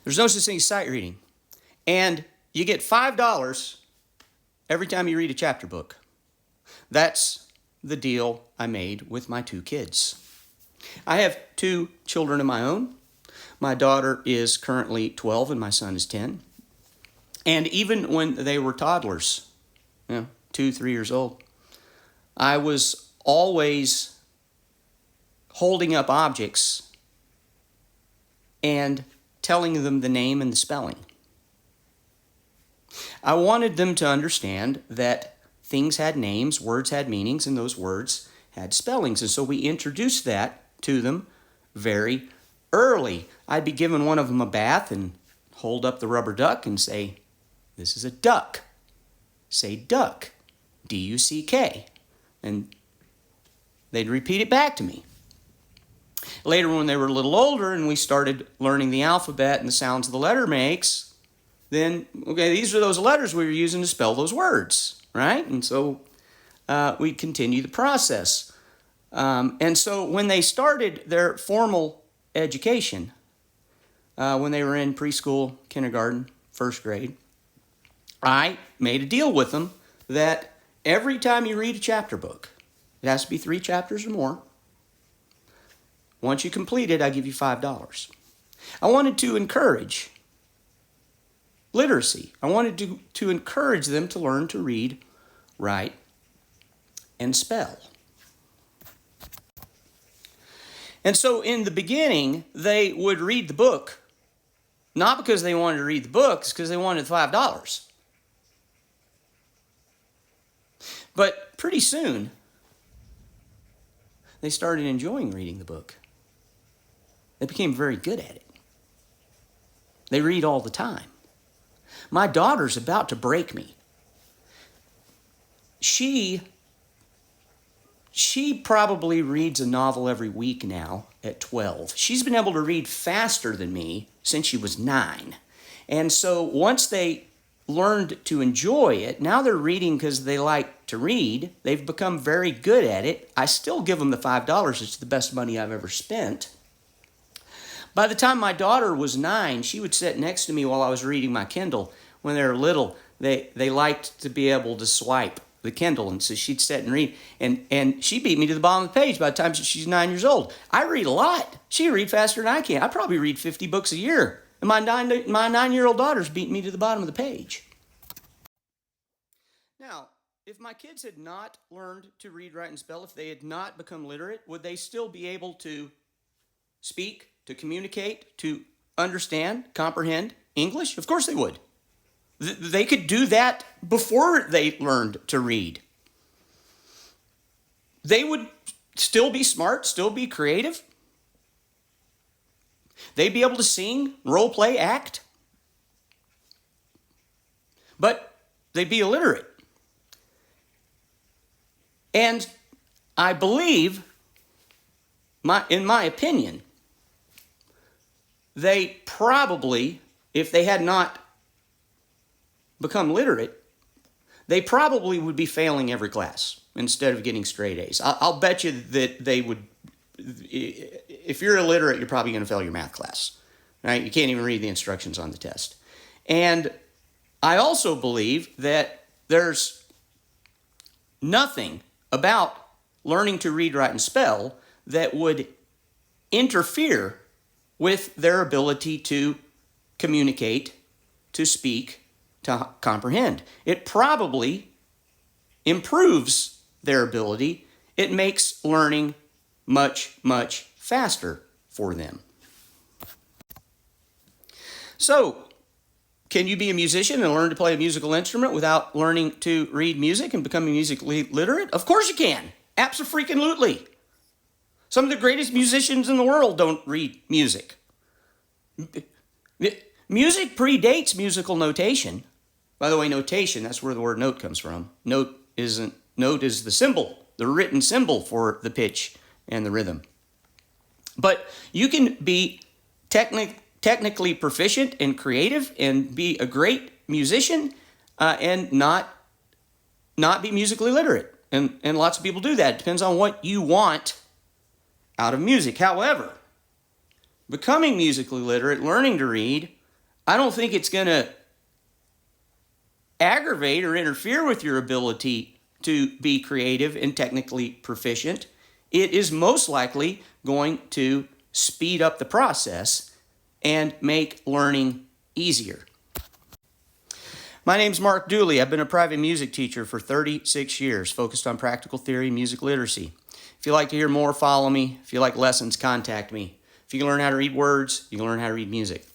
There's no such thing as sight reading. And you get $5 every time you read a chapter book. That's the deal I made with my 2 kids. I have 2 children of my own. My daughter is currently 12 and my son is 10. And even when they were toddlers, 2, 3 years old, I was always holding up objects and telling them the name and the spelling. I wanted them to understand that things had names, words had meanings, and those words had spellings. And so we introduced that to them very early. I'd be giving one of them a bath and hold up the rubber duck and say, "This is a duck." Say duck, D-U-C-K. And they'd repeat it back to me. Later, when they were a little older and we started learning the alphabet and the sounds the letter makes, then, okay, these are those letters we were using to spell those words, right? And so we continue the process. And so when they started their formal education, when they were in preschool, kindergarten, first grade, I made a deal with them that every time you read a chapter book, it has to be 3 chapters or more. Once you complete it, I give you $5. I wanted to encourage literacy. I wanted to encourage them to learn to read, write, and spell. And so in the beginning, they would read the book, not because they wanted to read the books, because they wanted $5. But pretty soon, they started enjoying reading the book. They became very good at it. They read all the time. My daughter's about to break me. She probably reads a novel every week now at 12. She's been able to read faster than me since she was 9. And so once they learned to enjoy it, now they're reading because they like to read. They've become very good at it. I still give them the $5. It's the best money I've ever spent. By the time my daughter was 9, she would sit next to me while I was reading my Kindle. When they were little, they liked to be able to swipe the Kindle, and so she'd sit and read. And she beat me to the bottom of the page by the time she's 9 years old. I read a lot. She read faster than I can. I probably read 50 books a year. And my 9-year-old daughter's beating me to the bottom of the page. Now, if my kids had not learned to read, write, and spell, if they had not become literate, would they still be able to speak, to communicate, to understand, comprehend English? Of course they would. They could do that before they learned to read. They would still be smart, still be creative. They'd be able to sing, role play, act. But they'd be illiterate. And I believe, in my opinion, they probably, if they had not become literate, they probably would be failing every class instead of getting straight A's. I'll bet you that they would, if you're illiterate, you're probably going to fail your math class, right? You can't even read the instructions on the test. And I also believe that there's nothing about learning to read, write, and spell that would interfere with their ability to communicate, to speak, to comprehend. It probably improves their ability. It makes learning much, much faster for them. So, can you be a musician and learn to play a musical instrument without learning to read music and becoming musically literate? Of course you can. Abso-freaking-lutely. Some of the greatest musicians in the world don't read music. Music predates musical notation. By the way, notation, that's where the word note comes from. Note is the symbol, the written symbol for the pitch and the rhythm. But you can be technically proficient and creative and be a great musician and not be musically literate. And lots of people do that. It depends on what you want out of music. However, becoming musically literate, learning to read, I don't think it's going to aggravate or interfere with your ability to be creative and technically proficient. It is most likely going to speed up the process and make learning easier. My name's Mark Dooley. I've been a private music teacher for 36 years, focused on practical theory and music literacy. If you'd like to hear more, follow me. If you like lessons, contact me. If you can learn how to read words, you can learn how to read music.